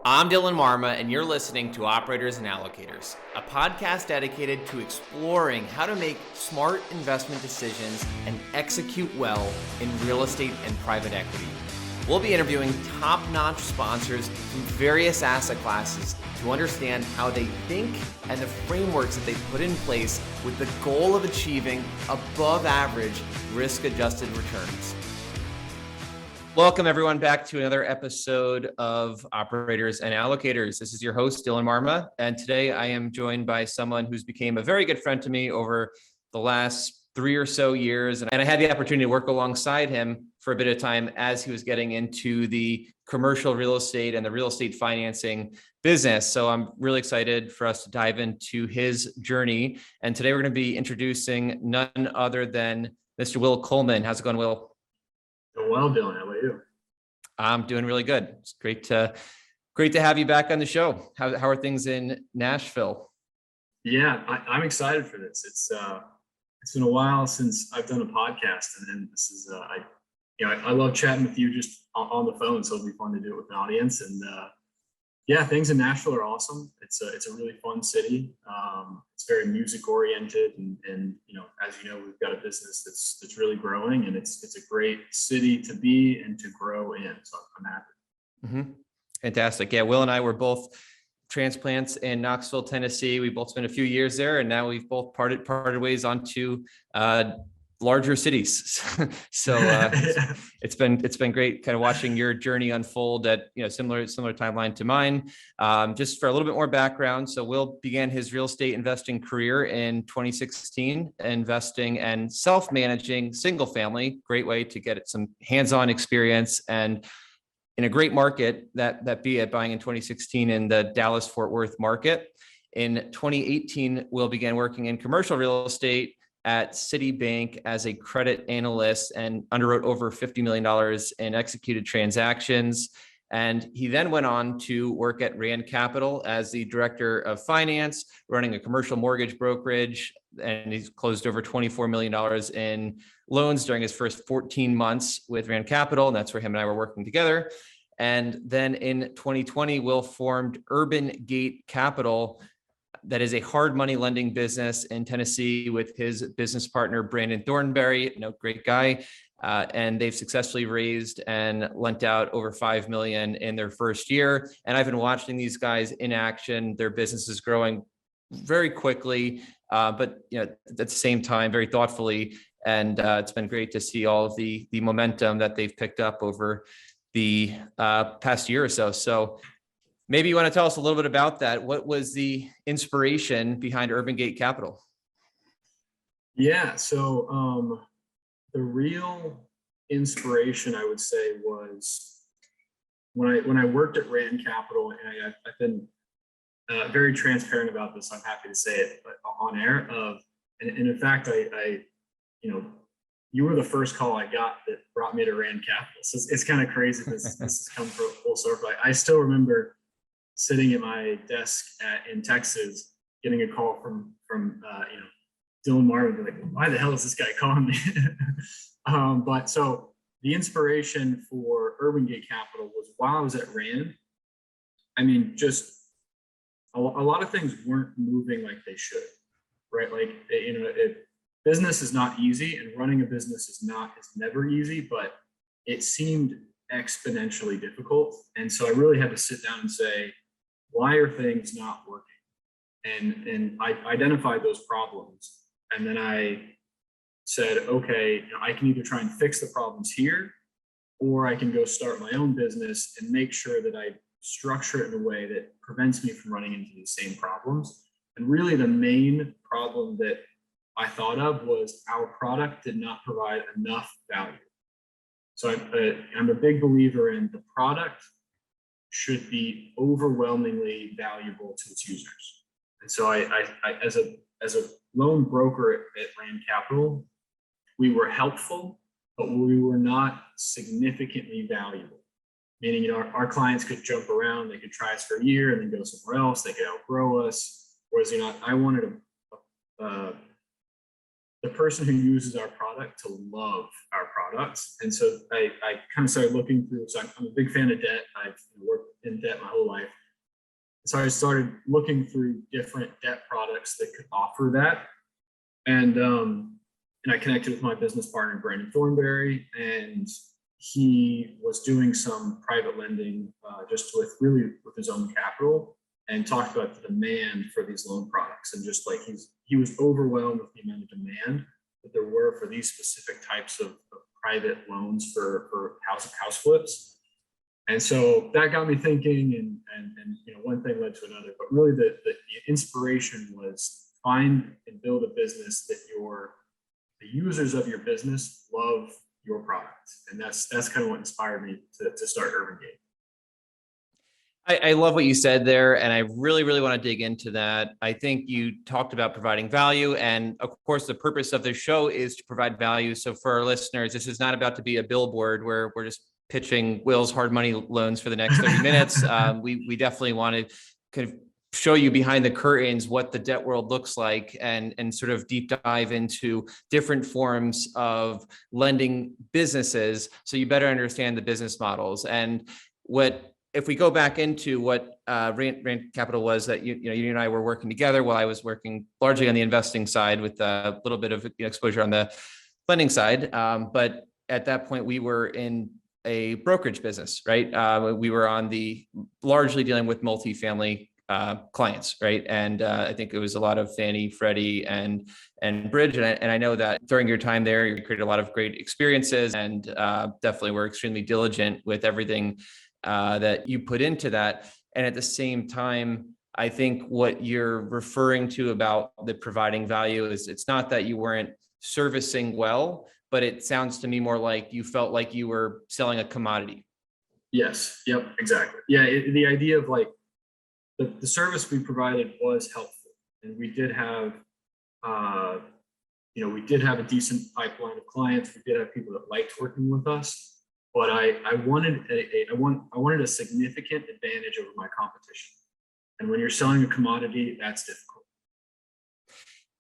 I'm Dylan Marma, and you're listening to Operators and Allocators, a podcast dedicated to exploring how to make smart investment decisions and execute well in real estate and private equity. We'll be interviewing top-notch sponsors from various asset classes to understand how they think and the frameworks that they put in place with the goal of achieving above-average risk-adjusted returns. Welcome everyone back to another episode of Operators and Allocators. This is your host, Dylan Marma, and today I am joined by someone who's became a very good friend to me over the last 3 or so years. And I had the opportunity to work alongside him for a bit of time as he was getting into the commercial real estate and the real estate financing business. So I'm really excited for us to dive into his journey. And today we're going to be introducing none other than Mr. Will Coleman. How's it going, Will? Doing well, Dylan. How about you? I'm doing really good. It's great to have you back on the show. How are things in Nashville? Yeah, I'm excited for this. It's been a while since I've done a podcast, and this is I love chatting with you just on the phone. So it'll be fun to do it with an audience. And things in Nashville are awesome. It's a really fun city. It's very music oriented, and as you know, we've got a business that's really growing, and it's a great city to be and to grow in. So I'm happy. Mm-hmm. Fantastic. Yeah, Will and I were both transplants in Knoxville, Tennessee. We both spent a few years there, and now we've both parted ways onto larger cities. So it's been great kind of watching your journey unfold at similar timeline to mine. Just for a little bit more background, so Will began his real estate investing career in 2016, investing and self-managing single family. Great way to get some hands-on experience, and in a great market that be it, buying in 2016 in the Dallas-Fort Worth market. In 2018, Will began working in commercial real estate at Citibank as a credit analyst and underwrote over $50 million in executed transactions. And he then went on to work at Rand Capital as the director of finance, running a commercial mortgage brokerage. And he's closed over $24 million in loans during his first 14 months with Rand Capital. And that's where him and I were working together. And then in 2020, Will formed Urban Gate Capital, that is a hard money lending business in Tennessee with his business partner, Brandon Thornberry, great guy. And they've successfully raised and lent out over $5 million in their first year. And I've been watching these guys in action. Their business is growing very quickly, but at the same time, very thoughtfully. And it's been great to see all of the momentum that they've picked up over the past year or so. So maybe you want to tell us a little bit about that. What was the inspiration behind Urban Gate Capital? Yeah, so the real inspiration, I would say, was when I worked at Rand Capital, and I've been very transparent about this. I'm happy to say it, but on air. And in fact, you were the first call I got that brought me to Rand Capital. So it's kind of crazy. This has come full circle. I still remember sitting at my desk in Texas, getting a call from Dylan Marvin, like, why the hell is this guy calling me? But so the inspiration for Urban Gate Capital was while I was at Rand. I mean, just a lot of things weren't moving like they should, right? Like, business is not easy, and running a business is never easy, but it seemed exponentially difficult. And so I really had to sit down and say, why are things not working? And I identified those problems. And then I said, okay, I can either try and fix the problems here, or I can go start my own business and make sure that I structure it in a way that prevents me from running into the same problems. And really the main problem that I thought of was our product did not provide enough value. So I'm a big believer in the product should be overwhelmingly valuable to its users. And so I as a loan broker at Rand Capital, we were helpful, but we were not significantly valuable. Meaning, our clients could jump around, they could try us for a year and then go somewhere else, they could outgrow us. Whereas, I wanted the person who uses our product to love our products. And so I kind of started looking through, so I'm a big fan of debt. I've worked in debt my whole life. So I started looking through different debt products that could offer that. And I connected with my business partner, Brandon Thornberry, and he was doing some private lending just with his own capital, and talked about the demand for these loan products, and just like he was overwhelmed with the amount of demand that there were for these specific types of private loans for house flips. And so that got me thinking, and one thing led to another. But really, the inspiration was find and build a business that the users of your business love your product, and that's kind of what inspired me to start Urban Gate. I love what you said there, and I really, really want to dig into that. I think you talked about providing value, and of course, the purpose of this show is to provide value. So for our listeners, this is not about to be a billboard where we're just pitching Will's hard money loans for the next 30 minutes. We definitely want to kind of show you behind the curtains what the debt world looks like, and sort of deep dive into different forms of lending businesses, so you better understand the business models. And if we go back into what Rand Capital was, that you and I were working together while I was working largely on the investing side with a little bit of exposure on the lending side. But at that point, we were in a brokerage business, right? We were largely dealing with multifamily clients, right? And I think it was a lot of Fannie, Freddie, and Bridge. And I know that during your time there, you created a lot of great experiences, and definitely were extremely diligent with everything that you put into that. And at the same time, I think what you're referring to about the providing value is, it's not that you weren't servicing well, but it sounds to me more like you felt like you were selling a commodity. Yes. Yep. Exactly. Yeah. The idea of like the service we provided was helpful, and we did have, we did have a decent pipeline of clients. We did have people that liked working with us. But I wanted a significant advantage over my competition. And when you're selling a commodity, that's difficult.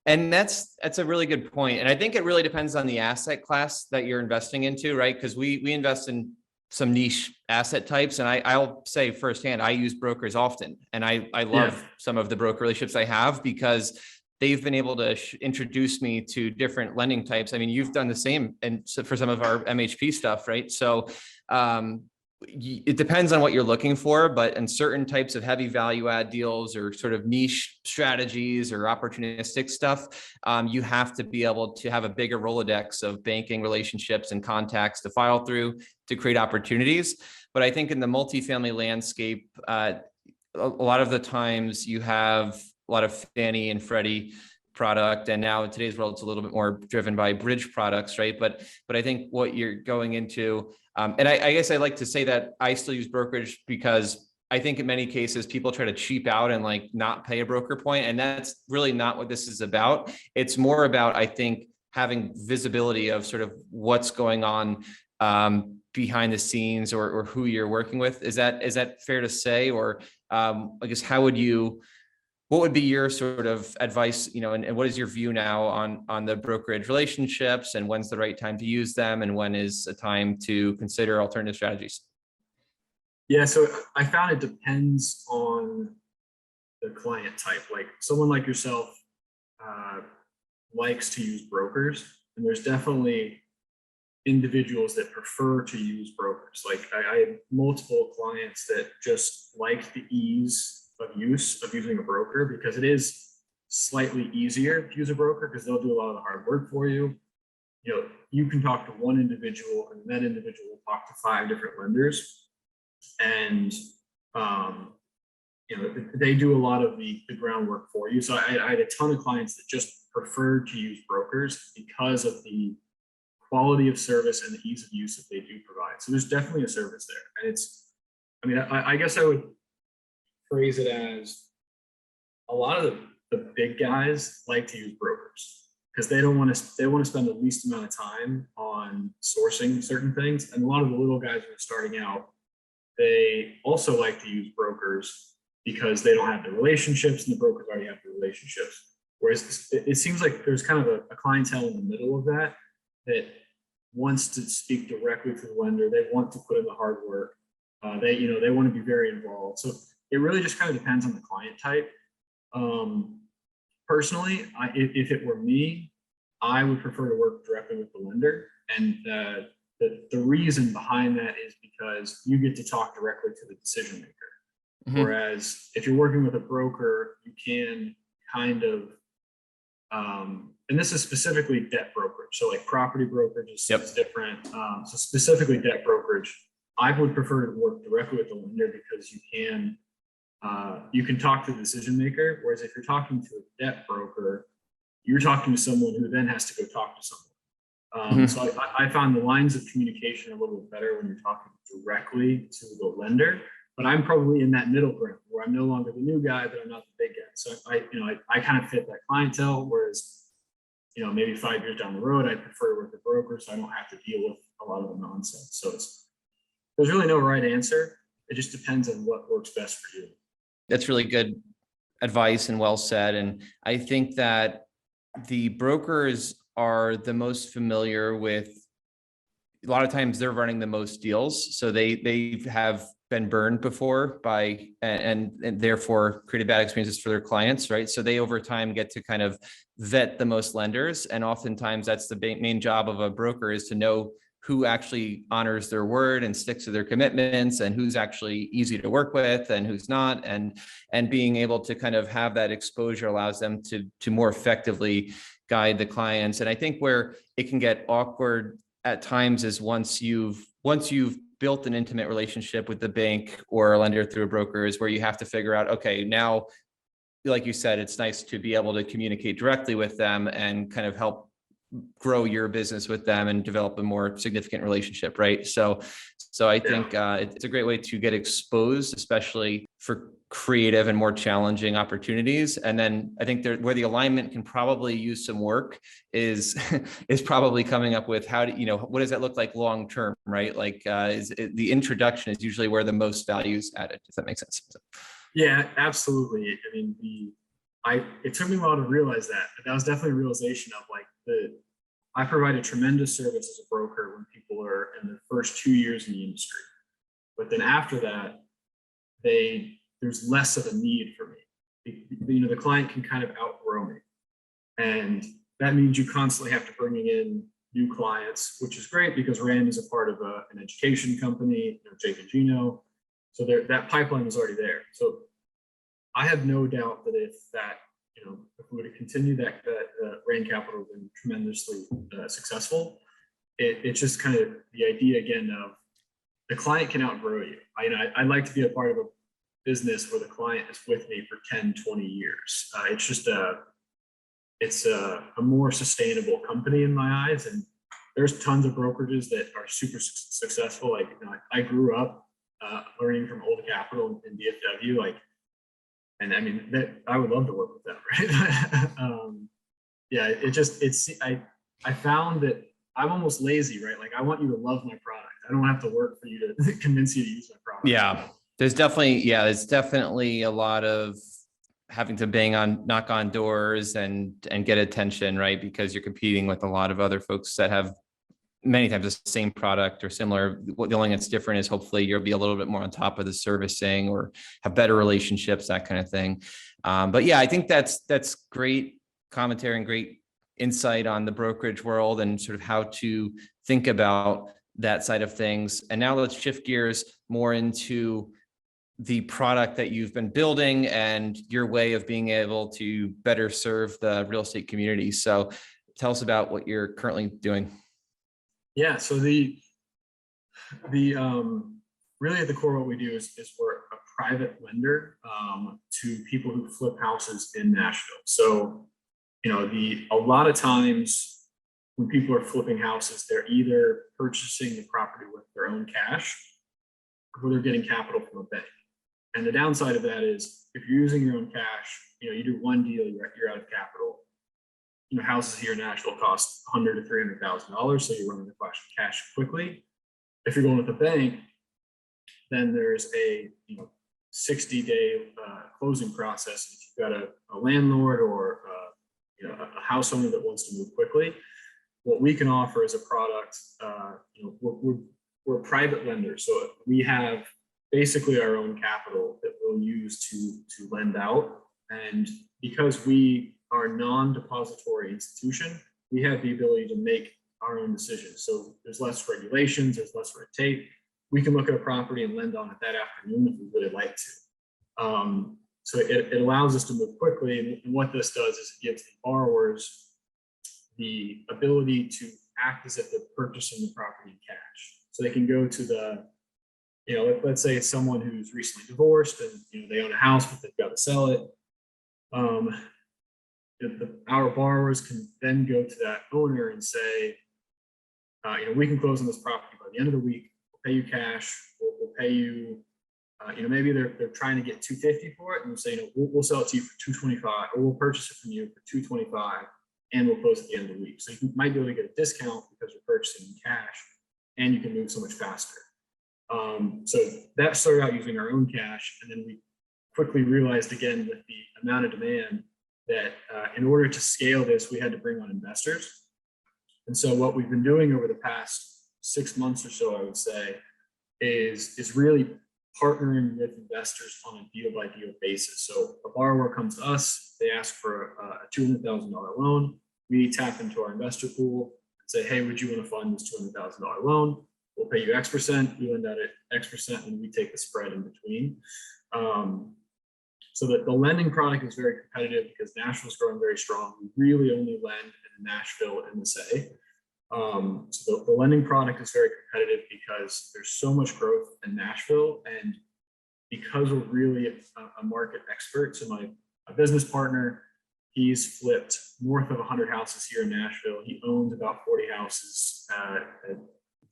And that's a really good point. And I think it really depends on the asset class that you're investing into, right? Because we invest in some niche asset types. And I'll say firsthand, I use brokers often. And I love some of the broker relationships I have, because they've been able to introduce me to different lending types. I mean, you've done the same, and so for some of our MHP stuff, right? So it depends on what you're looking for, but in certain types of heavy value add deals, or sort of niche strategies or opportunistic stuff, you have to be able to have a bigger Rolodex of banking relationships and contacts to file through to create opportunities. But I think in the multifamily landscape, a lot of the times you have a lot of Fannie and Freddie product, and now in today's world, it's a little bit more driven by bridge products, right? But I think what you're going into, and I guess I like to say that I still use brokerage, because I think in many cases people try to cheap out and like not pay a broker point, and that's really not what this is about. It's more about, I think, having visibility of sort of what's going on behind the scenes, or who you're working with. Is that fair to say? Or I guess what would be your sort of advice, and what is your view now on the brokerage relationships, and when's the right time to use them, and when is a time to consider alternative strategies? Yeah, so I found it depends on the client type. Like someone like yourself likes to use brokers, and there's definitely individuals that prefer to use brokers. Like I have multiple clients that just like the ease of using a broker, because it is slightly easier to use a broker, because they'll do a lot of the hard work for you. You can talk to one individual, and that individual will talk to 5 different lenders, and they do a lot of the groundwork for you. So I had a ton of clients that just preferred to use brokers because of the quality of service and the ease of use that they do provide. So there's definitely a service there. And I guess I would phrase it as, a lot of the big guys like to use brokers, because they want to spend the least amount of time on sourcing certain things. And a lot of the little guys who are starting out, they also like to use brokers because they don't have the relationships, and the brokers already have the relationships. Whereas it seems like there's kind of a clientele in the middle of that wants to speak directly to the lender. They want to put in the hard work. They want to be very involved. So it really just kind of depends on the client type. Personally, if it were me, I would prefer to work directly with the lender. And the reason behind that is because you get to talk directly to the decision maker. Mm-hmm. Whereas if you're working with a broker, you can kind of, and this is specifically debt brokerage. So like property brokerage is different. So specifically debt brokerage, I would prefer to work directly with the lender because you can talk to the decision maker. Whereas if you're talking to a debt broker, you're talking to someone who then has to go talk to someone. So I found the lines of communication a little bit better when you're talking directly to the lender. But I'm probably in that middle ground where I'm no longer the new guy, but I'm not the big guy. So I kind of fit that clientele. Whereas, maybe 5 years down the road, I'd prefer to work with a broker so I don't have to deal with a lot of the nonsense. So there's really no right answer. It just depends on what works best for you. That's really good advice and well said. And I think that the brokers are the most familiar with, a lot of times they're running the most deals. So they have been burned before by, and therefore created bad experiences for their clients, right? So they over time get to kind of vet the most lenders. And oftentimes that's the main job of a broker, is to know who actually honors their word and sticks to their commitments, and who's actually easy to work with and who's not. And being able to kind of have that exposure allows them to more effectively guide the clients. And I think where it can get awkward at times is once you've built an intimate relationship with the bank or a lender through a broker, is where you have to figure out, okay, now, like you said, it's nice to be able to communicate directly with them and kind of help grow your business with them and develop a more significant relationship, right? So I think it's a great way to get exposed, especially for creative and more challenging opportunities. And then I think where the alignment can probably use some work is probably coming up with how to, what does that look like long term, right? Like the introduction is usually where the most value is added. Does that make sense? Yeah, absolutely. I mean, it took me a while to realize that, but that was definitely a realization of like I provide a tremendous service as a broker when people are in their first 2 years in the industry. But then after that, there's less of a need for me. The client can kind of outgrow me. And that means you constantly have to bring in new clients, which is great because Rand is a part of an education company, Jake and Gino. So that pipeline is already there. So I have no doubt that if we were to continue that Rand Capital has been tremendously successful, it's just kind of the idea again of the client can outgrow you. I'd like to be a part of a business where the client is with me for 10, 20 years. It's just it's a more sustainable company in my eyes. And there's tons of brokerages that are super successful. Like, I grew up learning from Old Capital in DFW, and I mean, that I would love to work with them, right? I found that I'm almost lazy, right? Like, I want you to love my product. I don't have to work for you to convince you to use my product. Yeah. There's definitely a lot of having to knock on doors and get attention, right? Because you're competing with a lot of other folks that have many times the same product or similar. The only thing that's different is hopefully you'll be a little bit more on top of the servicing or have better relationships, that kind of thing. But yeah, I think that's great commentary and great insight on the brokerage world and sort of how to think about that side of things. And now let's shift gears more into the product that you've been building and your way of being able to better serve the real estate community. So tell us about what you're currently doing. Yeah, so the really at the core, what we do is we're a private lender to people who flip houses in Nashville. So, a lot of times when people are flipping houses, they're either purchasing the property with their own cash or they're getting capital from a bank. And the downside of that is if you're using your own cash, you do one deal, you're out of capital. Houses here in Nashville cost $100,000 to $300,000, so you're running the cash quickly. If you're going with a bank, then there's a 60-day closing process. If you've got a landlord or house owner that wants to move quickly, what we can offer as a product, we're a private lender, so we have basically our own capital that we'll use to lend out. And because we are a non-depository institution, we have the ability to make our own decisions. So there's less regulations, there's less red tape. We can look at a property and lend on it that afternoon if we really like to. So it allows us to move quickly. And what this does is it gives the borrowers the ability to act as if they're purchasing the property in cash. So they can go to the, let's say it's someone who's recently divorced and they own a house, but they've got to sell it. Our borrowers can then go to that owner and say, we can close on this property by the end of the week. We'll pay you cash. We'll pay you. Maybe they're trying to get $250 for it, and we'll say, we'll sell it to you for $225, or we'll purchase it from you for $225, and we'll close at the end of the week. So you might be able to get a discount because you're purchasing in cash, and you can move so much faster. So that started out using our own cash, and then we quickly realized again with the amount of demand that in order to scale this, we had to bring on investors. And so what we've been doing over the past 6 months or so, I would say, is really partnering with investors on a deal by deal basis. So a borrower comes to us, they ask for a $200,000 loan. We tap into our investor pool and say, hey, would you want to fund this $200,000 loan? We'll pay you X%, we lend out at X%, and we take the spread in between. So that the lending product is very competitive because Nashville's growing very strong. We really only lend in Nashville MSA. So the lending product is very competitive because there's so much growth in Nashville, and because we're really a market expert. So my business partner, he's flipped north of 100 houses here in Nashville. He owns about 40 houses at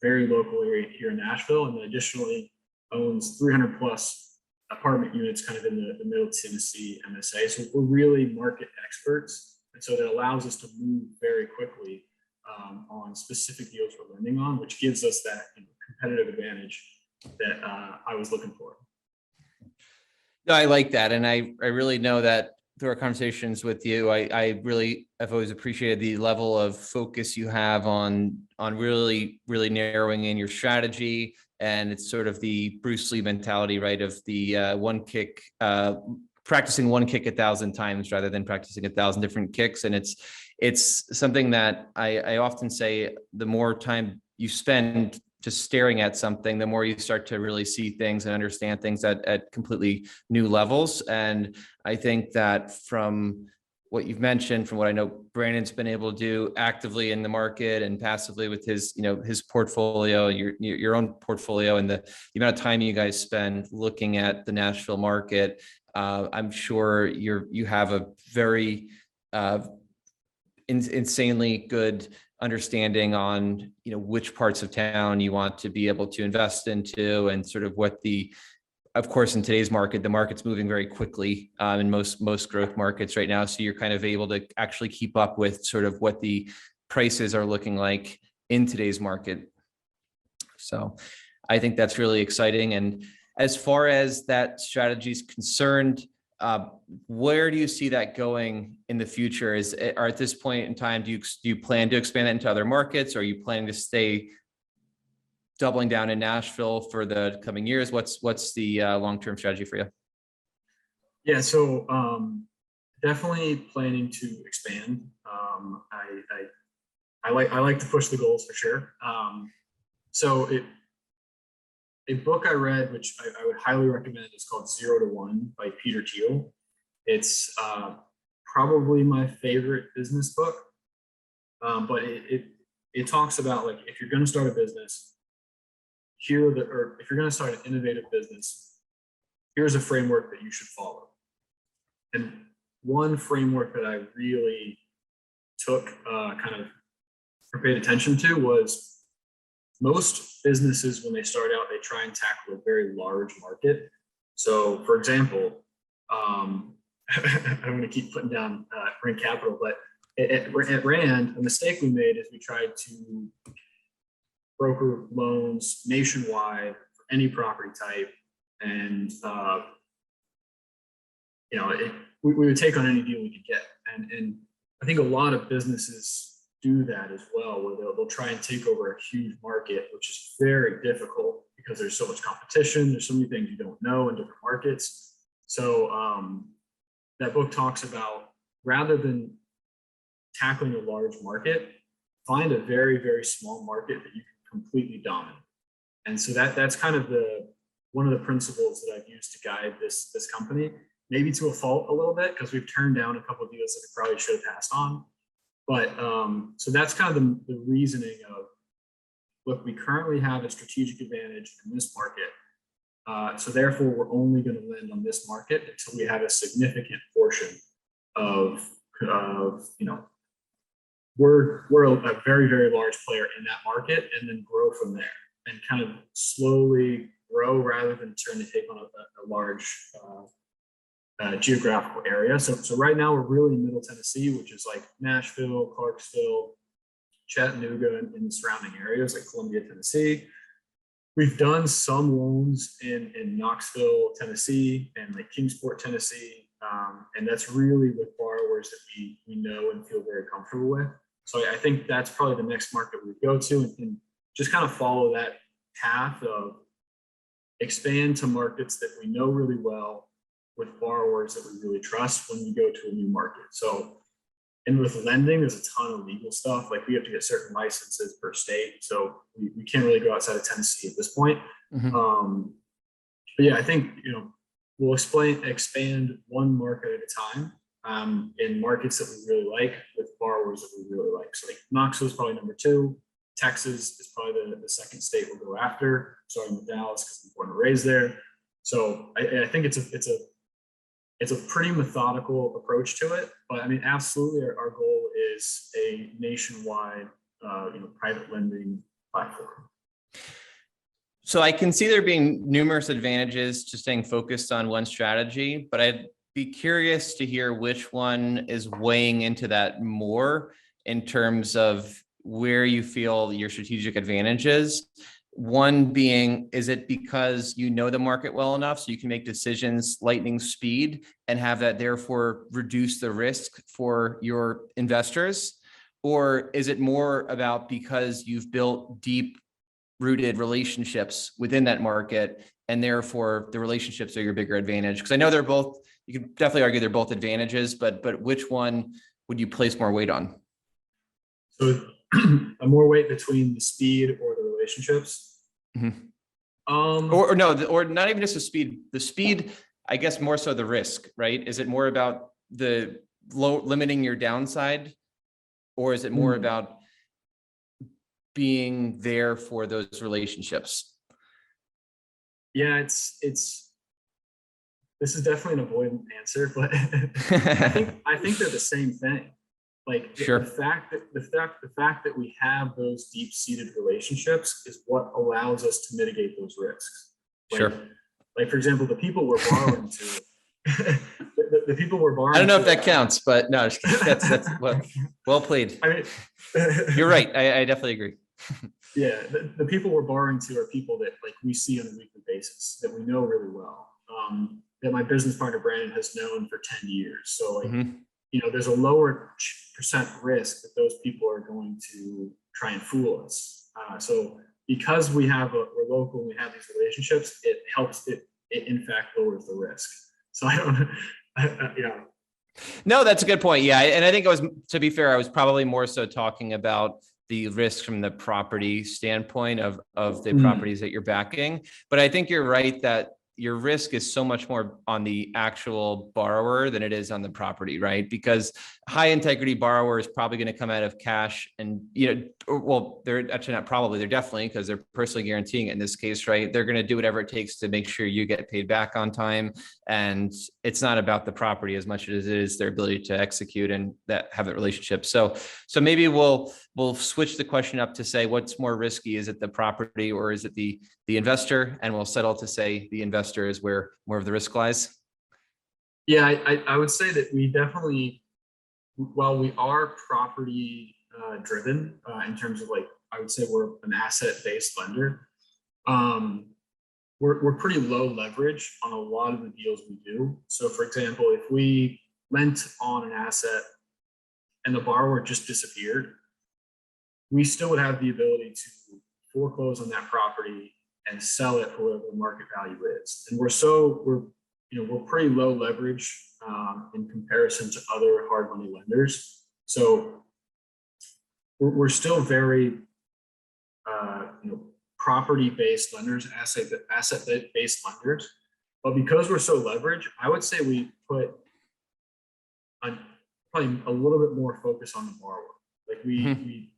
very local area here in Nashville, and then additionally owns 300 plus apartment units kind of in the Middle Tennessee MSA. So we're really market experts, and so that allows us to move very quickly on specific deals we're lending on, which gives us that competitive advantage that I was looking for. No, I like that. And I really know that through our conversations with you, I've always appreciated the level of focus you have on really narrowing in your strategy. And it's sort of the Bruce Lee mentality, right? Of the one kick, practicing one kick 1,000 times rather than practicing 1,000 different kicks. And it's something that I often say, the more time you spend just staring at something, the more you start to really see things and understand things at completely new levels. And I think that from what you've mentioned, from what I know Brandon's been able to do actively in the market and passively with his, his portfolio, your own portfolio, and the amount of time you guys spend looking at the Nashville market, I'm sure you have a very insanely good understanding on which parts of town you want to be able to invest into, and sort of what of course in today's market, the market's moving very quickly in most growth markets right now, so you're kind of able to actually keep up with sort of what the prices are looking like in today's market. So I think that's really exciting. And as far as that strategy is concerned, where do you see that going in the future? Or at this point in time, do you plan to expand that into other markets? Or are you planning to stay doubling down in Nashville for the coming years? What's the long-term strategy for you? Yeah, so definitely planning to expand. I like to push the goals for sure. So a book I read, which I would highly recommend, is called 0 to 1 by Peter Thiel. It's probably my favorite business book, but it talks about, like, if you're going to start a business, if you're going to start an innovative business, here's a framework that you should follow. And one framework that I really took kind of paid attention to was, most businesses, when they start out, they try and tackle a very large market. So, for example, I'm going to keep putting down Rand Capital, but at Rand, a mistake we made is we tried to broker loans nationwide for any property type, and we would take on any deal we could get. And I think a lot of businesses do that as well, where they'll try and take over a huge market, which is very difficult because there's so much competition. There's so many things you don't know in different markets. So that book talks about, rather than tackling a large market, find a very, very small market that you can completely dominate. And so that's kind of one of the principles that I've used to guide this company, maybe to a fault a little bit, because we've turned down a couple of deals that we probably should have passed on. But so that's kind of the reasoning of, look, we currently have a strategic advantage in this market. So therefore, we're only going to lend on this market until we have a significant portion of we're a very, very large player in that market, and then grow from there and kind of slowly grow rather than trying to take on a large geographical area. So right now we're really in Middle Tennessee, which is like Nashville, Clarksville, Chattanooga, and the surrounding areas like Columbia, Tennessee. We've done some loans in Knoxville, Tennessee, and like Kingsport, Tennessee. And that's really with borrowers that we know and feel very comfortable with. So I think that's probably the next market we go to, and just kind of follow that path of expand to markets that we know really well with borrowers that we really trust when we go to a new market. So, and with lending, there's a ton of legal stuff. Like we have to get certain licenses per state. So we can't really go outside of Tennessee at this point. Mm-hmm. But yeah, I think, we'll expand one market at a time in markets that we really like with borrowers that we really like. So like Knoxville is probably number 2. Texas is probably the second state we'll go after, starting with Dallas because I'm born and raised there. So I think it's a pretty methodical approach to it. But I mean, absolutely, our goal is a nationwide, private lending platform. So I can see there being numerous advantages to staying focused on one strategy, but I'd be curious to hear which one is weighing into that more in terms of where you feel your strategic advantage is. One being, is it because you know the market well enough so you can make decisions lightning speed and have that therefore reduce the risk for your investors? Or is it more about because you've built deep rooted relationships within that market and therefore the relationships are your bigger advantage? Because I know they're both, you can definitely argue they're both advantages, but which one would you place more weight on? So a more weight between the speed or the relationships. Mm-hmm. Or not even just the speed, I guess more so the risk, right? Is it more about the limiting your downside, or is it more about being there for those relationships? Yeah, this is definitely an avoidant answer, but I think they're the same thing. Like sure. the fact that we have those deep-seated relationships is what allows us to mitigate those risks. Sure. Like for example, the people we're borrowing to, the people we're borrowing. I don't know if that counts, but no, that's well played. I mean, you're right. I definitely agree. Yeah, the people we're borrowing to are people that like we see on a weekly basis that we know really well. That my business partner Brandon has known for 10 years. So like. Mm-hmm. There's a lower percent risk that those people are going to try and fool us. So because we're local and we have these relationships, it helps, it in fact lowers the risk. So I don't, No, that's a good point. Yeah. And I think to be fair, I was probably more so talking about the risk from the property standpoint of the properties that you're backing. But I think you're right that your risk is so much more on the actual borrower than it is on the property, right? Because high integrity borrower is probably going to come out of cash and, they're actually not probably, they're definitely, because they're personally guaranteeing it in this case, right? They're going to do whatever it takes to make sure you get paid back on time. And it's not about the property as much as it is their ability to execute and have that relationship. So maybe we'll switch the question up to say, what's more risky? Is it the property or is it the investor? And we'll settle to say the investor is where more of the risk lies. Yeah, I would say that we definitely, while we are property driven in terms of like, I would say we're an asset-based lender. We're pretty low leverage on a lot of the deals we do. So for example, if we lent on an asset and the borrower just disappeared, we still would have the ability to foreclose on that property and sell it for whatever the market value is. And we're pretty low leverage in comparison to other hard money lenders. So we're still very property-based lenders, asset-based lenders. But because we're so leveraged, I would say we put probably a little bit more focus on the borrower. Like we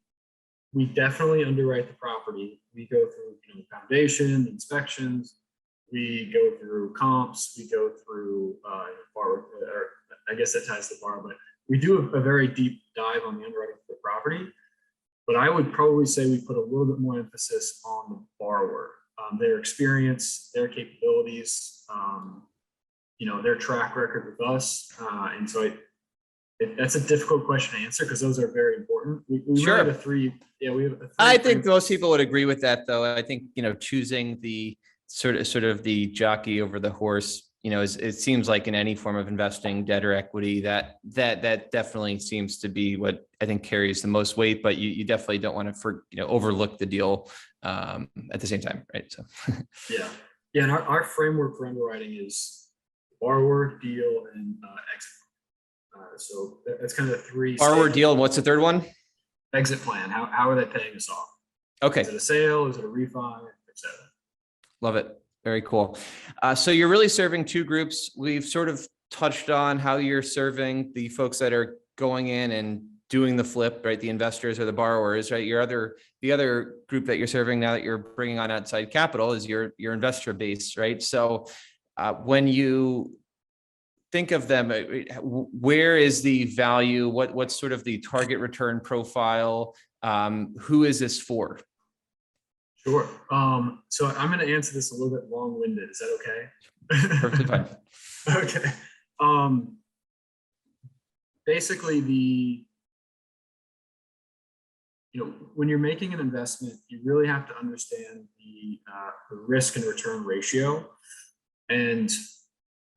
definitely underwrite the property. We go through foundation inspections. We go through comps. We go through borrower, or I guess that ties to borrower, but we do a very deep dive on the underwriting of the property. But I would probably say we put a little bit more emphasis on the borrower, their experience, their capabilities, their track record with us. And so that's a difficult question to answer because those are very important. We Sure. really have we have a three. I think most people would agree with that, though. I think, choosing the sort of the jockey over the horse, it seems like in any form of investing, debt or equity, that definitely seems to be what I think carries the most weight, but you definitely don't want to overlook the deal at the same time. Right. So. Yeah. And our framework for underwriting is borrower, deal, and exit. So that's kind of the three. Borrower, deal, and what's the third one? Exit plan. How are they paying us off? Okay. Is it a sale? Is it a refi? Etc. Love it. Very cool. So you're really serving two groups. We've sort of touched on how you're serving the folks that are going in and doing the flip, right? The investors or the borrowers, right? The other group that you're serving now that you're bringing on outside capital is your investor base, right? So when you think of them, where is the value? What's sort of the target return profile? Who is this for? Sure. So I'm going to answer this a little bit long-winded. Is that okay? Perfectly fine. Okay. Basically, when you're making an investment, you really have to understand the risk and return ratio. And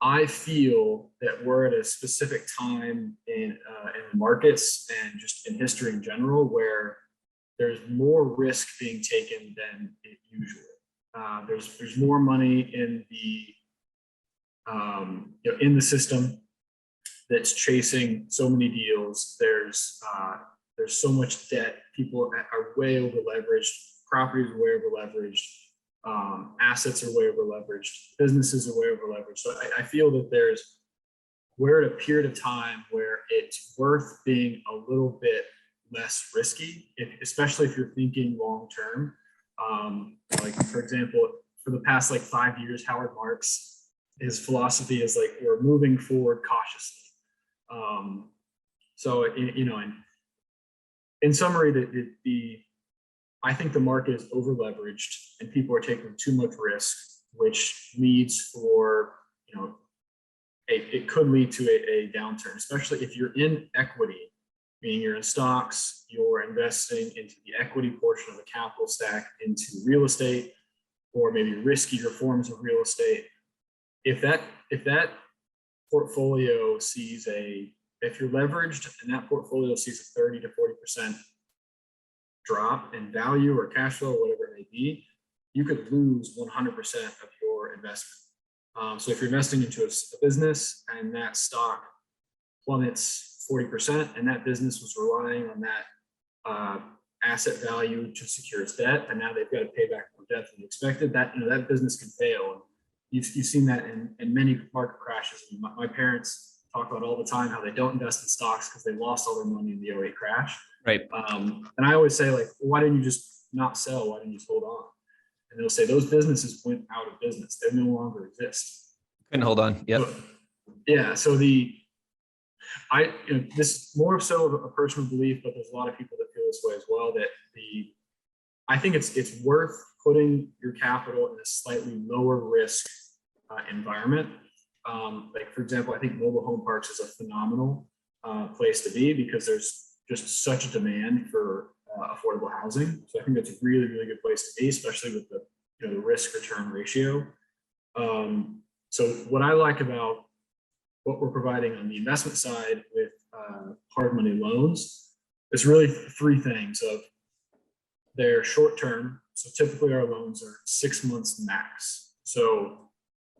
I feel that we're at a specific time in the markets and just in history in general where there's more risk being taken than usually. There's more money in the system that's chasing so many deals. There's so much debt. People are way over leveraged. Properties are way over leveraged. Assets are way over leveraged. Businesses are way over leveraged. So I feel that we're at a period of time where it's worth being a little bit less risky, especially if you're thinking long term. Like for example, for the past 5 years, Howard Marks, his philosophy is we're moving forward cautiously. So in summary, I think the market is over leveraged and people are taking too much risk, which leads it could lead to a downturn, especially if you're in equity. Meaning you're in stocks, you're investing into the equity portion of the capital stack into real estate, or maybe riskier forms of real estate. If that portfolio if you're leveraged and that portfolio sees a 30 to 40% drop in value or cash flow, whatever it may be, you could lose 100% of your investment. So if you're investing into a business and that stock plummets 40%, and that business was relying on that asset value to secure its debt, and now they've got to pay back more debt than expected, that business can fail. And you've seen that in many market crashes. My parents talk about all the time how they don't invest in stocks because they lost all their money in the 2008 crash. Right. And I always say, why didn't you just not sell? Why didn't you just hold on? And they'll say those businesses went out of business. They no longer exist. Couldn't hold on. Yep. Yeah. So this more so a personal belief, but there's a lot of people that feel this way as well, that I think it's worth putting your capital in a slightly lower risk environment. For example, I think mobile home parks is a phenomenal place to be because there's just such a demand for affordable housing. So I think that's a really, really good place to be, especially with the risk return ratio. So what I like about what we're providing on the investment side with hard money loans, it's really three things. Of they're short term, so typically our loans are 6 months max. So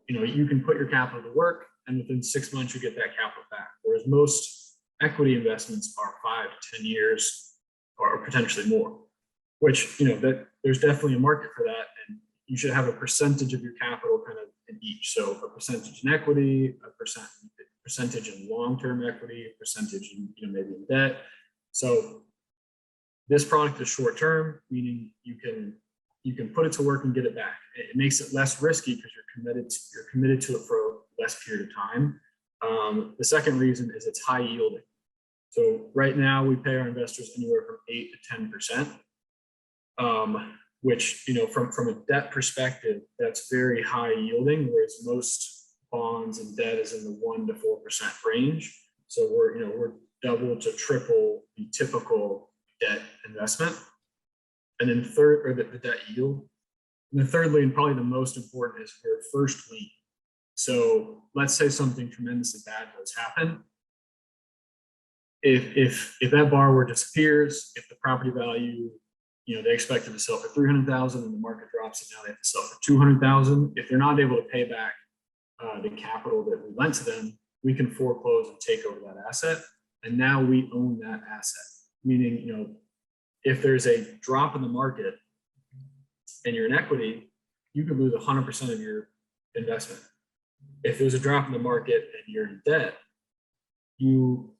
you can put your capital to work, and within 6 months you get that capital back. Whereas most equity investments are 5 to 10 years, or potentially more. Which that there's definitely a market for that, and you should have a percentage of your capital kind of in each. So a percentage in equity, a percentage in long-term equity, a percentage in maybe in debt. So this product is short-term, meaning you can put it to work and get it back. It makes it less risky because you're committed to it for a less period of time. The second reason is it's high yielding. So right now we pay our investors anywhere from 8 to 10%. Which, from a debt perspective, that's very high yielding, whereas most bonds and debt is in the 1 to 4% range. So we're double to triple the typical debt investment. And then the debt yield. And then thirdly, and probably the most important, is your first lien. So let's say something tremendously bad does happen. If that borrower disappears, if the property value, they expected to sell for $300,000 and the market drops and now they have to sell for $200,000. If they're not able to pay back the capital that we lent to them, we can foreclose and take over that asset. And now we own that asset. Meaning, if there's a drop in the market and you're in equity, you could lose 100% of your investment. If there's a drop in the market and you're in debt, you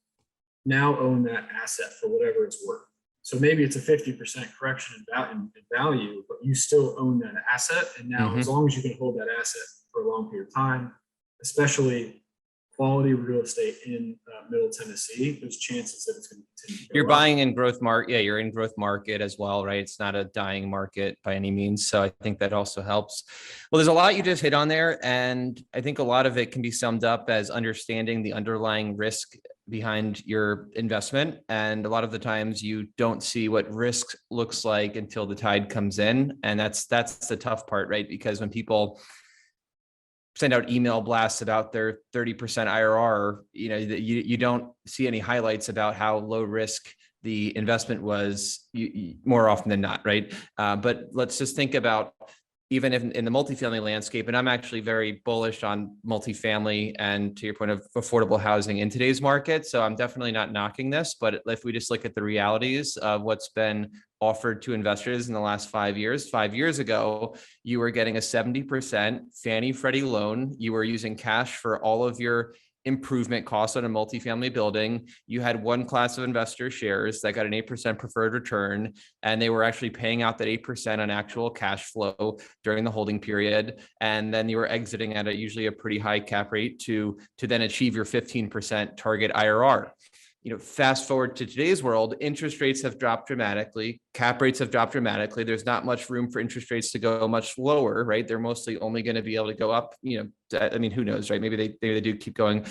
now own that asset for whatever it's worth. So maybe it's a 50% correction in value, but you still own that asset. And now, as long as you can hold that asset for a long period of time, especially quality real estate in Middle Tennessee, there's chances that it's going to continue to go You're up. buying in growth market. Yeah, you're in growth market as well, right? It's not a dying market by any means. So I think that also helps. Well, there's a lot you just hit on there. And I think a lot of it can be summed up as understanding the underlying risk behind your investment. And a lot of the times you don't see what risk looks like until the tide comes in. And that's the tough part, right? Because when people send out email blasts about their 30% IRR, you don't see any highlights about how low risk the investment was more often than not, right? But let's just think about even if in the multifamily landscape, and I'm actually very bullish on multifamily and, to your point, of affordable housing in today's market. So I'm definitely not knocking this, but if we just look at the realities of what's been offered to investors in the last 5 years, 5 years ago, you were getting a 70% Fannie Freddie loan. You were using cash for all of your improvement costs on a multifamily building. You had one class of investor shares that got an 8% preferred return, and they were actually paying out that 8% on actual cash flow during the holding period. And then you were exiting at usually a pretty high cap rate to then achieve your 15% target IRR. Fast forward to today's world, interest rates have dropped dramatically. Cap rates have dropped dramatically. There's not much room for interest rates to go much lower, right? They're mostly only going to be able to go up. Who knows, right? Maybe they do keep going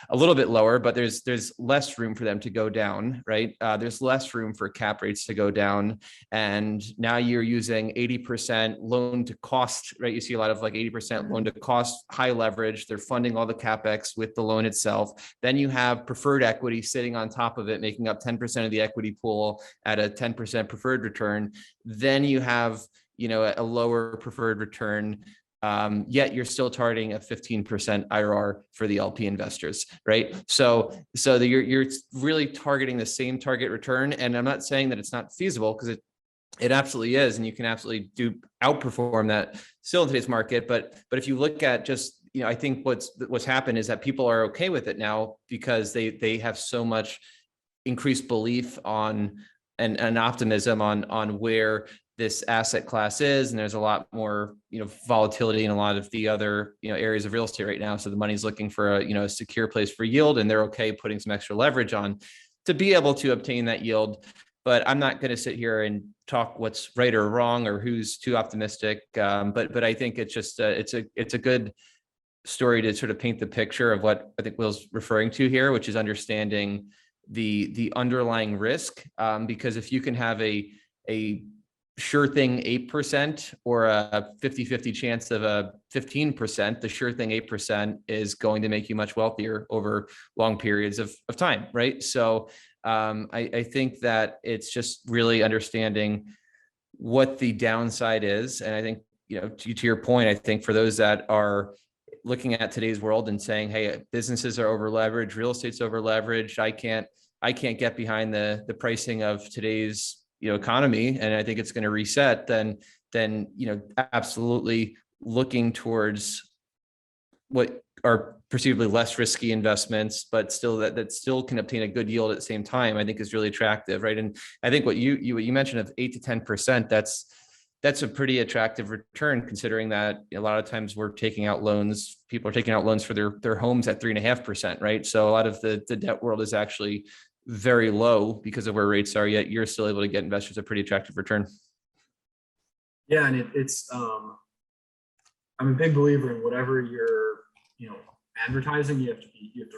a little bit lower, but there's less room for them to go down, right? There's less room for cap rates to go down. And now you're using 80% loan to cost, right? You see a lot of 80% loan to cost, high leverage. They're funding all the CapEx with the loan itself. Then you have preferred equity sitting on top of it, making up 10% of the equity pool at a 10% preferred return. Then you have, a lower preferred return. Yet you're still targeting a 15% IRR for the LP investors, right? So you're really targeting the same target return. And I'm not saying that it's not feasible, because it absolutely is, and you can absolutely outperform that still in today's market. But if you look at just, I think what's happened is that people are okay with it now because they have so much increased belief on and optimism on where this asset class is, and there's a lot more volatility in a lot of the other areas of real estate right now. So the money's looking for a secure place for yield, and they're okay putting some extra leverage on to be able to obtain that yield. But I'm not going to sit here and talk what's right or wrong or who's too optimistic. But I think it's just it's a good story to sort of paint the picture of what I think Will's referring to here, which is understanding the underlying risk. Because if you can have a sure thing 8% or a 50-50 chance of a 15%, the sure thing 8% is going to make you much wealthier over long periods of time, right? So I think that it's just really understanding what the downside is. And I think, to your point, I think for those that are looking at today's world and saying, hey, businesses are over leveraged, real estate's over leveraged, I can't get behind the pricing of today's economy, and I think it's going to reset, then absolutely looking towards what are perceivably less risky investments, but still that still can obtain a good yield at the same time, I think is really attractive, right? And I think what you mentioned of 8 to 10%, that's a pretty attractive return, considering that a lot of times we're taking out loans, people are taking out loans for their homes at 3.5%, right? So a lot of the debt world is actually very low because of where rates are, yet you're still able to get investors a pretty attractive return. Yeah, and it's I'm a big believer in whatever you're advertising, you have to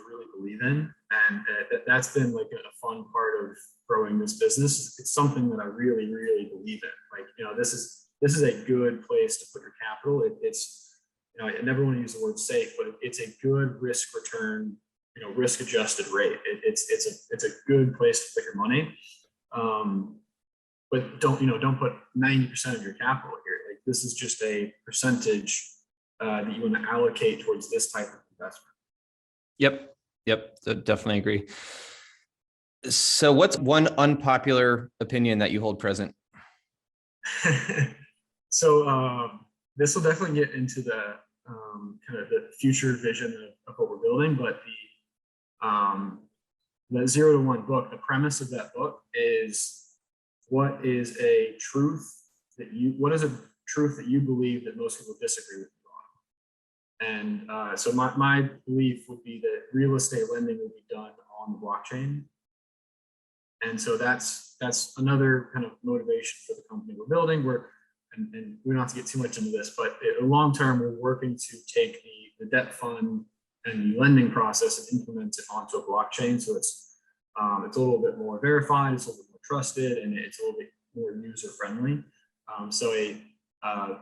really believe in, and that's been like a fun part of growing this business. It's something that I really believe in. Like, this is a good place to put your capital. It's I never want to use the word safe, but it's a good risk return, risk adjusted rate. It's a good place to put your money. But don't put 90% of your capital here. Like, this is just a percentage that you want to allocate towards this type of investment. Yep. So definitely agree. So what's one unpopular opinion that you hold present? So this will definitely get into the kind of the future vision of what we're building, but the 0 to 1 book, the premise of that book is what is a truth that you believe that most people disagree with you on. And so my belief would be that real estate lending will be done on the blockchain. And so that's another kind of motivation for the company we're building. And we don't have to get too much into this, but long term, we're working to take the debt fund and the lending process and implement it onto a blockchain. So it's a little bit more verified, it's a little bit more trusted, and it's a little bit more user friendly. So I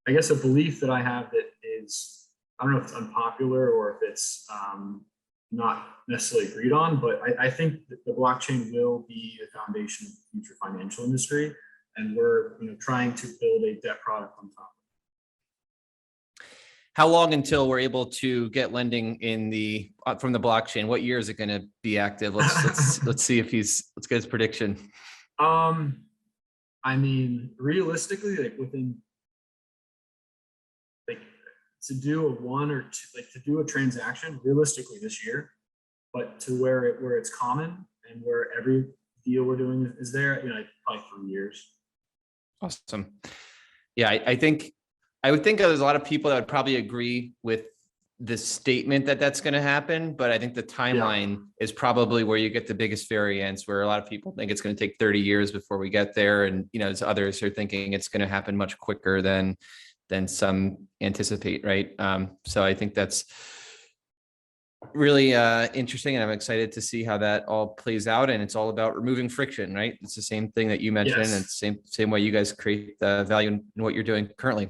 guess a belief that I have that is, I don't know if it's unpopular or if it's not necessarily agreed on, but I think that the blockchain will be the foundation of the future financial industry, and we're trying to build a debt product on top. How long until we're able to get lending from the blockchain? What year is it going to be active? Let's see if let's get his prediction. I mean, realistically, like within to do a one or two, to do a transaction realistically this year, but to where it's common and where every deal we're doing is there, probably 3 years. Awesome. Yeah, I would think there's a lot of people that would probably agree with the statement that that's going to happen, but I think the timeline is probably where you get the biggest variance, where a lot of people think it's going to take 30 years before we get there. And, as others are thinking it's going to happen much quicker than some anticipate. Right. So I think that's really interesting, and I'm excited to see how that all plays out. And it's all about removing friction, right? It's the same thing that you mentioned, and it's same way you guys create the value in what you're doing currently.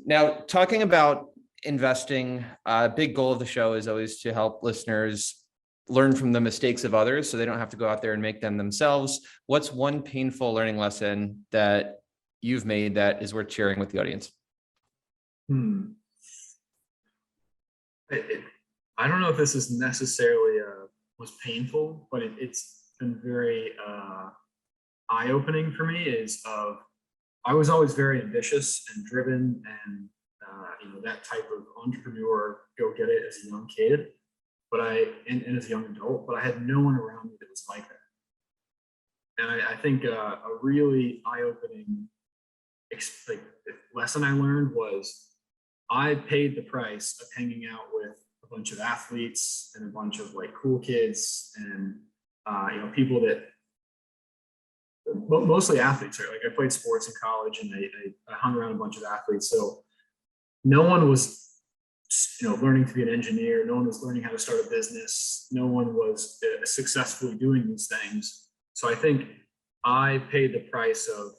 Now, talking about investing, a big goal of the show is always to help listeners learn from the mistakes of others so they don't have to go out there and make them themselves. What's one painful learning lesson that you've made that is worth sharing with the audience? I don't know if this is necessarily was painful, but it's been very eye-opening for me. I was always very ambitious and driven, and that type of entrepreneur, go get it as a young kid, and as a young adult. But I had no one around me that was like that. And I think a really eye-opening lesson I learned was I paid the price of hanging out with a bunch of athletes and a bunch of cool kids and people that mostly athletes, right? I played sports in college, and I hung around a bunch of athletes. So no one was learning to be an engineer. No one was learning how to start a business. No one was successfully doing these things. So I think I paid the price of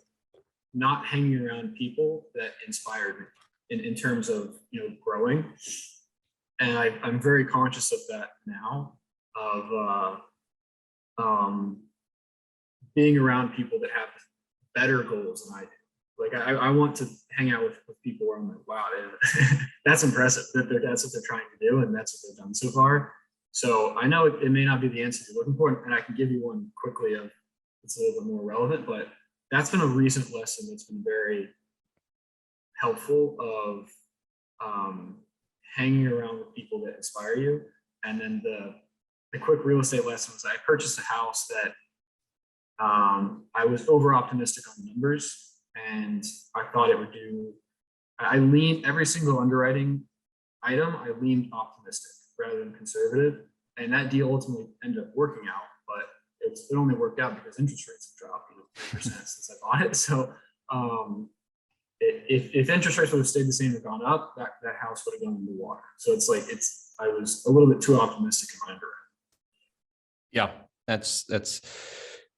not hanging around people that inspired me in terms of, growing. And I'm very conscious of that now, of being around people that have better goals than I do. Like I want to hang out with people where I'm like, wow, that's impressive that that's what they're trying to do, and that's what they've done so far. So I know it may not be the answer you're looking for, and I can give you one quickly of it's a little bit more relevant, but that's been a recent lesson that's been very helpful of hanging around with people that inspire you. And then the quick real estate lesson was I purchased a house that I was over optimistic on the numbers, and I thought it would do. I leaned every single underwriting item. I leaned optimistic rather than conservative, and that deal ultimately ended up working out. But it only worked out because interest rates have dropped 3% since I bought it. So if interest rates would have stayed the same and gone up, that house would have gone into water. So I was a little bit too optimistic in my underwriting. Yeah, that's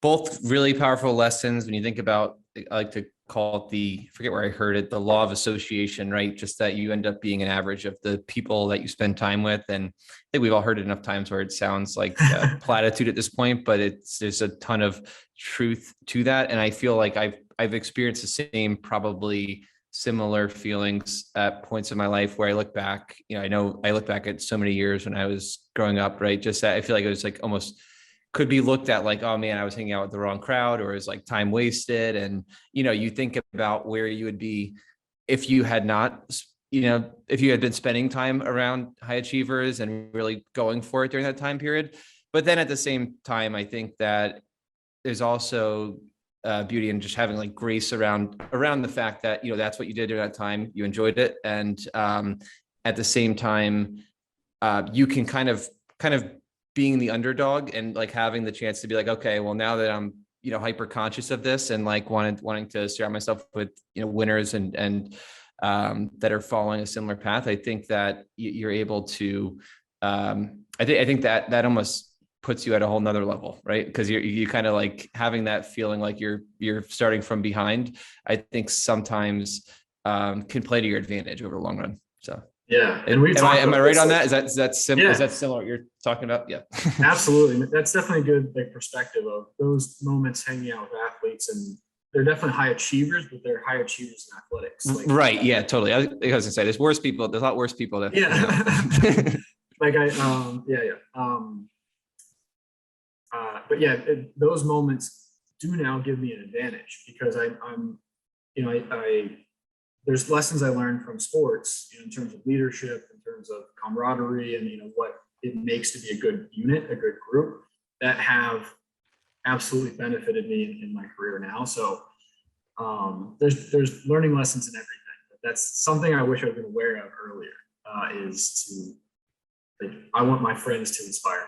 both really powerful lessons when you think about, I like to call it I forget where I heard it, the law of association, right? Just that you end up being an average of the people that you spend time with. And I think we've all heard it enough times where it sounds like a platitude at this point, but there's a ton of truth to that. And I feel like I've experienced the same, probably similar feelings at points in my life where I look back, I know I look back at so many years when I was growing up, right? Just that I feel like it was like almost could be looked at like, oh man, I was hanging out with the wrong crowd, or is like time wasted. And, you think about where you would be if you had not, if you had been spending time around high achievers and really going for it during that time period. But then at the same time, I think that there's also beauty in just having like grace around the fact that, that's what you did during that time. You enjoyed it. And at the same time, you can kind of being the underdog and like having the chance to be like, okay, well, now that I'm, hyper conscious of this and like wanting to surround myself with, winners and that are following a similar path. I think that you're able to, I think that almost puts you at a whole nother level, right? Because you kind of like having that feeling like you're starting from behind, I think sometimes can play to your advantage over the long run. So. Yeah, and am I right on that? Is that similar? Yeah. Is that similar what you're talking about? Yeah, absolutely. That's definitely a good perspective of those moments hanging out with athletes, and they're definitely high achievers, but they're high achievers in athletics. Right? Yeah, totally. I was gonna say there's worse people. There's a lot worse people. That, but yeah, those moments do now give me an advantage because I'm there's lessons I learned from sports in terms of leadership, in terms of camaraderie, and what it makes to be a good unit, a good group that have absolutely benefited me in my career now. So there's learning lessons in everything. That's something I wish I'd been aware of earlier. Is to I want my friends to inspire me.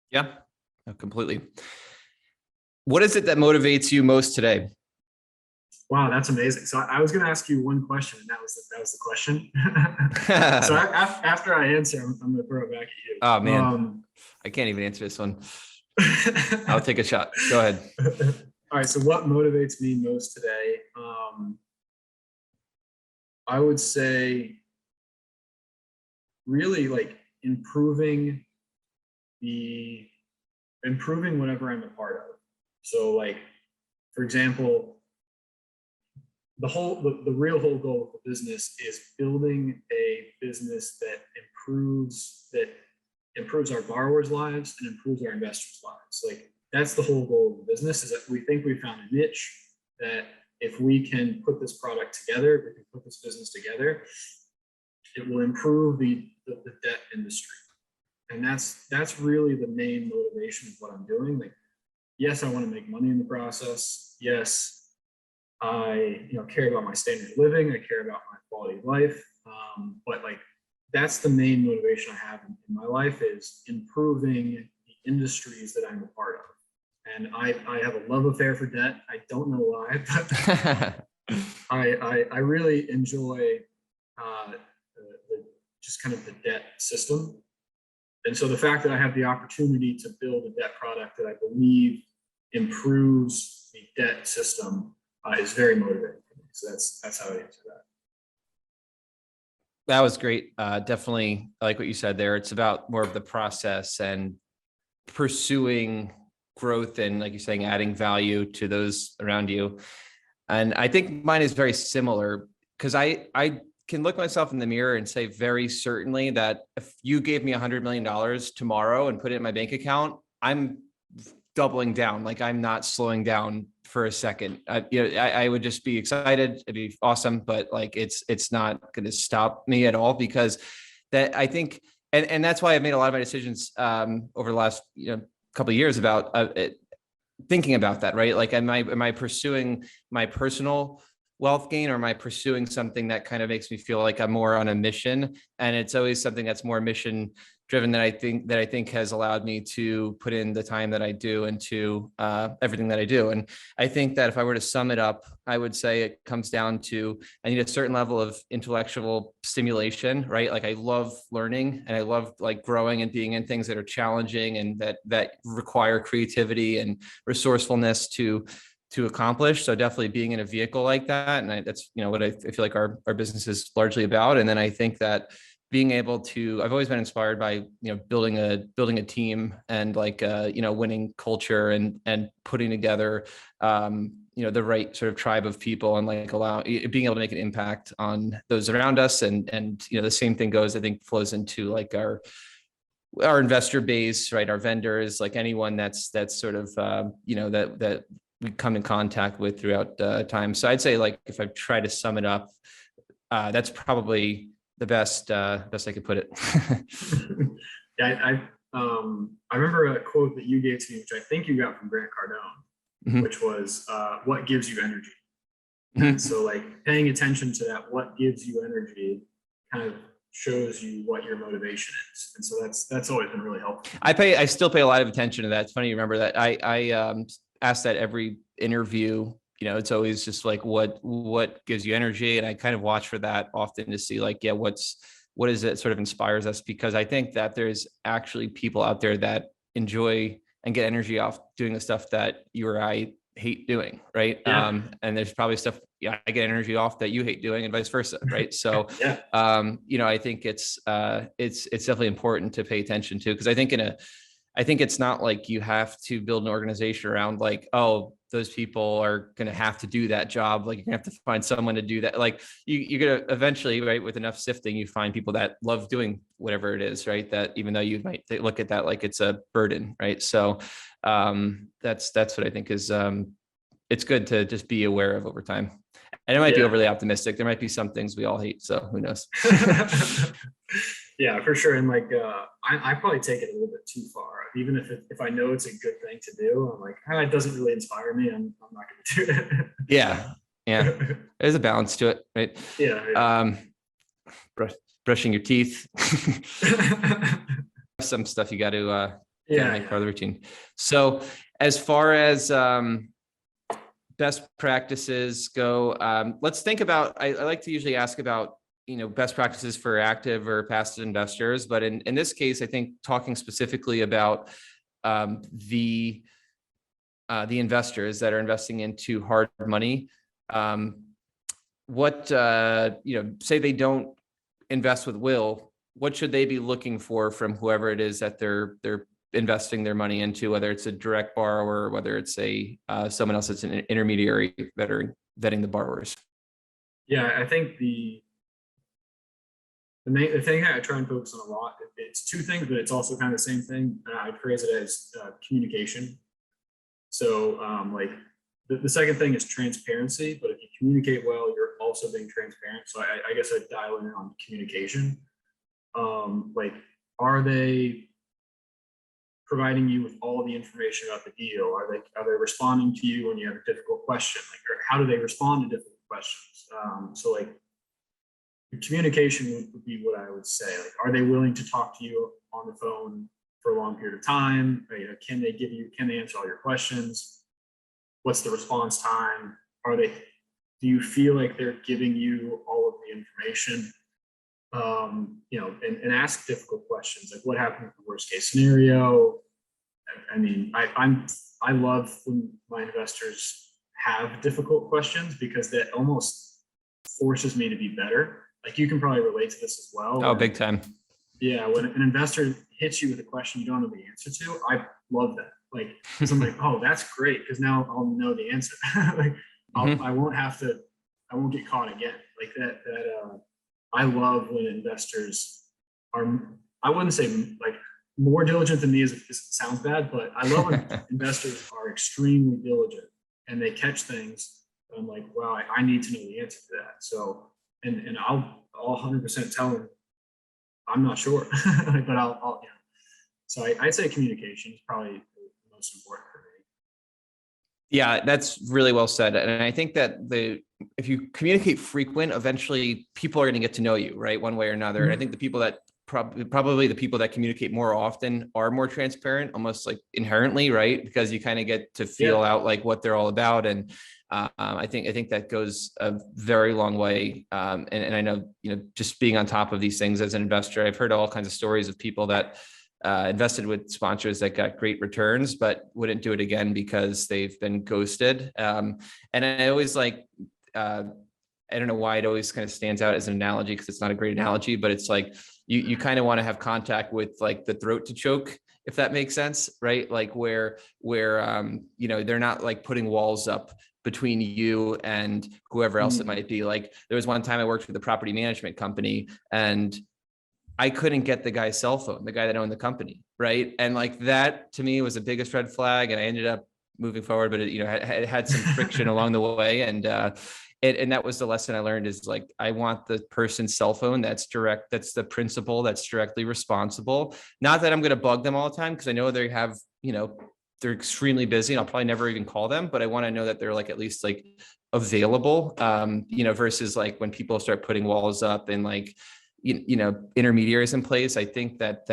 Yeah, completely. What is it that motivates you most today? Wow, that's amazing. So I was going to ask you one question, and that was the question. So after I answer, I'm going to throw it back at you. Oh man, I can't even answer this one. I'll take a shot. Go ahead. All right. So what motivates me most today? I would say really like improving whatever I'm a part of. So like, for example, the real whole goal of the business is building a business that improves our borrowers' lives and improves our investors' lives. Like that's the whole goal of the business, is that we think we found a niche that if we can put this product together, we can put this business together, it will improve the debt industry. And that's really the main motivation of what I'm doing. Like, yes, I want to make money in the process. Yes, I care about my standard of living. I care about my quality of life. But like that's the main motivation I have in my life, is improving the industries that I'm a part of. And I have a love affair for debt. I don't know why, but I really enjoy just kind of the debt system. And so the fact that I have the opportunity to build a debt product that I believe improves the debt system is very motivating for me. So that's how I answer that. That was great. Definitely, I like what you said there. It's about more of the process and pursuing growth and, like you're saying, adding value to those around you. And I think mine is very similar because I can look myself in the mirror and say very certainly that if you gave me $100 million tomorrow and put it in my bank account, I'm doubling down. Like, I'm not slowing down for a second. I would just be excited. It'd be awesome, but like, it's not going to stop me at all, because that, I think, and that's why I've made a lot of my decisions over the last couple of years about thinking about that, right? Like, am I pursuing my personal wealth gain, or am I pursuing something that kind of makes me feel like I'm more on a mission? And it's always something that's more mission driven that I think has allowed me to put in the time that I do into everything that I do. And I think that if I were to sum it up, I would say it comes down to, I need a certain level of intellectual stimulation, right? Like, I love learning and I love like growing and being in things that are challenging and that require creativity and resourcefulness to accomplish. So definitely being in a vehicle like that. And that's, what I feel like our business is largely about. And then I think that being able to, I've always been inspired by, building a team and like, winning culture and putting together, the right sort of tribe of people, and like being able to make an impact on those around us. And, the same thing goes, I think, flows into like our investor base, right? Our vendors, like anyone that's sort of, that we come in contact with throughout time. So I'd say, like, if I try to sum it up, that's probably the best I could put it. Yeah, I remember a quote that you gave to me, which I think you got from Grant Cardone, Mhm. which was, what gives you energy? Mhm. And so like paying attention to that, what gives you energy, kind of shows you what your motivation is. And so that's always been really helpful. I still pay a lot of attention to that. It's funny you remember that. I ask that every interview. It's always just like, what gives you energy? And I kind of watch for that often to see like, what is it sort of inspires us? Because I think that there's actually people out there that enjoy and get energy off doing the stuff that you or I hate doing, right? Yeah. And there's probably stuff I get energy off that you hate doing, and vice versa, right? So Yeah. I think it's definitely important to pay attention to, because I think it's not like you have to build an organization around like, oh, those people are going to have to do that job. Like, you're gonna have to find someone to do that. Like, you're going to eventually, right, with enough sifting, you find people that love doing whatever it is, right? That even though you might look at that like it's a burden, right? So that's what I think is, it's good to just be aware of over time. And it might be overly optimistic. There might be some things we all hate. So who knows? Yeah, for sure. And like, I probably take it a little bit too far. Even if I know it's a good thing to do, I'm like, it doesn't really inspire me. I'm not going to do it. Yeah. There's a balance to it, right? Yeah. Brushing your teeth. Some stuff you got to make part of the routine. So as far as best practices go, let's think about, I like to usually ask about, best practices for active or passive investors. But in this case, I think talking specifically about the investors that are investing into hard money, what, say they don't invest with Will, what should they be looking for from whoever it is that they're investing their money into, whether it's a direct borrower, whether it's someone else that's an intermediary vetting the borrowers? Yeah, I think the thing that I try and focus on a lot, it's two things, but it's also kind of the same thing. I'd phrase it as communication. So like the second thing is transparency, but if you communicate well, you're also being transparent. So I guess I'd dial in on communication. Like, are they providing you with all the information about the deal? Are they responding to you when you have a difficult question? Like, or how do they respond to difficult questions? So like, communication would be what I would say. Like, are they willing to talk to you on the phone for a long period of time? Or, can they answer all your questions? What's the response time? Do you feel like they're giving you all of the information? And ask difficult questions, like what happened in the worst case scenario? I mean, I love when my investors have difficult questions because that almost forces me to be better. Like you can probably relate to this as well. Oh, big time. Yeah, when an investor hits you with a question you don't know the answer to, I love that. Like, because I'm like, oh, that's great, because now I'll know the answer. Like, I won't get caught again. Like that. I love when investors are. I wouldn't say like more diligent than me sounds bad, but I love when investors are extremely diligent and they catch things. I'm like, wow, I need to know the answer to that. So, and I'll 100% tell them I'm not sure, but I'll So I'd say communication is probably the most important for me. Yeah, that's really well said. And I think that if you communicate frequent, eventually people are going to get to know you, right? One way or another. And I think the people that probably the people that communicate more often are more transparent, almost like inherently, right? Because you kind of get to feel out like what they're all about. And I think that goes a very long way. And I know, just being on top of these things as an investor, I've heard all kinds of stories of people that invested with sponsors that got great returns, but wouldn't do it again because they've been ghosted. And I always like, I don't know why it always kind of stands out as an analogy, because it's not a great analogy, but it's like you kind of want to have contact with like the throat to choke, if that makes sense, right? Like where they're not like putting walls up between you and whoever else it might be. Like there was one time I worked with a property management company and I couldn't get the guy's cell phone, the guy that owned the company, right? And like that to me was the biggest red flag, and I ended up moving forward, but it had some friction along the way. And that was the lesson I learned, is like, I want the person's cell phone that's direct, that's the principal, that's directly responsible. Not that I'm going to bug them all the time, because I know they have, they're extremely busy and I'll probably never even call them, but I want to know that they're like at least like available, versus like when people start putting walls up and like, intermediaries in place. I think that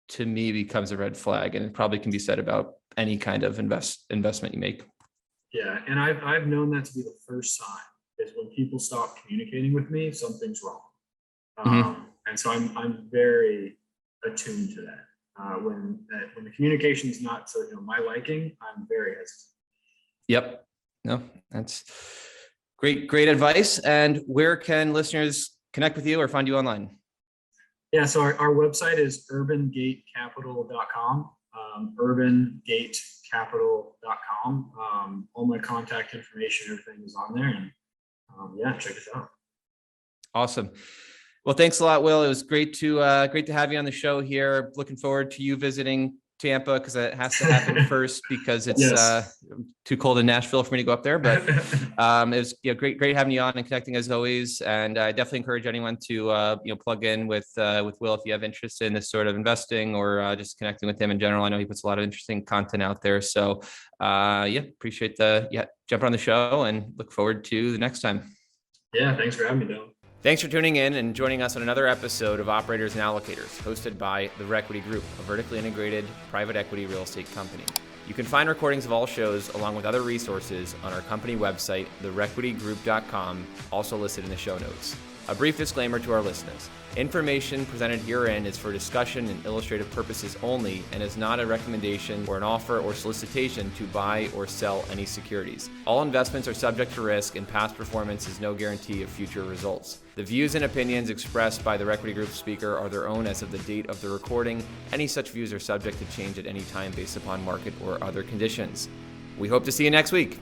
to me becomes a red flag, and it probably can be said about any kind of investment you make. Yeah, and I've known that to be the first sign, is when people stop communicating with me, something's wrong. And so I'm very attuned to that. When the communication is not to my liking, I'm very hesitant. Yep. No, that's great advice. And where can listeners connect with you or find you online? Yeah, so our website is urbangatecapital.com, urbangatecapital.com. All my contact information, everything is on there, and check us out. Awesome. Well, thanks a lot, Will. It was great to have you on the show here. Looking forward to you visiting Tampa, because it has to happen first, because it's too cold in Nashville for me to go up there. But it was great having you on and connecting as always. And I definitely encourage anyone to plug in with Will if you have interest in this sort of investing, or just connecting with him in general. I know he puts a lot of interesting content out there. So appreciate jumping on the show, and look forward to the next time. Yeah, thanks for having me, Dylan. Thanks for tuning in and joining us on another episode of Operators and Allocators, hosted by the Reconnecting Group, a vertically integrated private equity real estate company. You can find recordings of all shows along with other resources on our company website, thereconnectinggroup.com, also listed in the show notes. A brief disclaimer to our listeners. Information presented herein is for discussion and illustrative purposes only, and is not a recommendation or an offer or solicitation to buy or sell any securities. All investments are subject to risk, and past performance is no guarantee of future results. The views and opinions expressed by the Reconnecting Group speaker are their own as of the date of the recording. Any such views are subject to change at any time based upon market or other conditions. We hope to see you next week.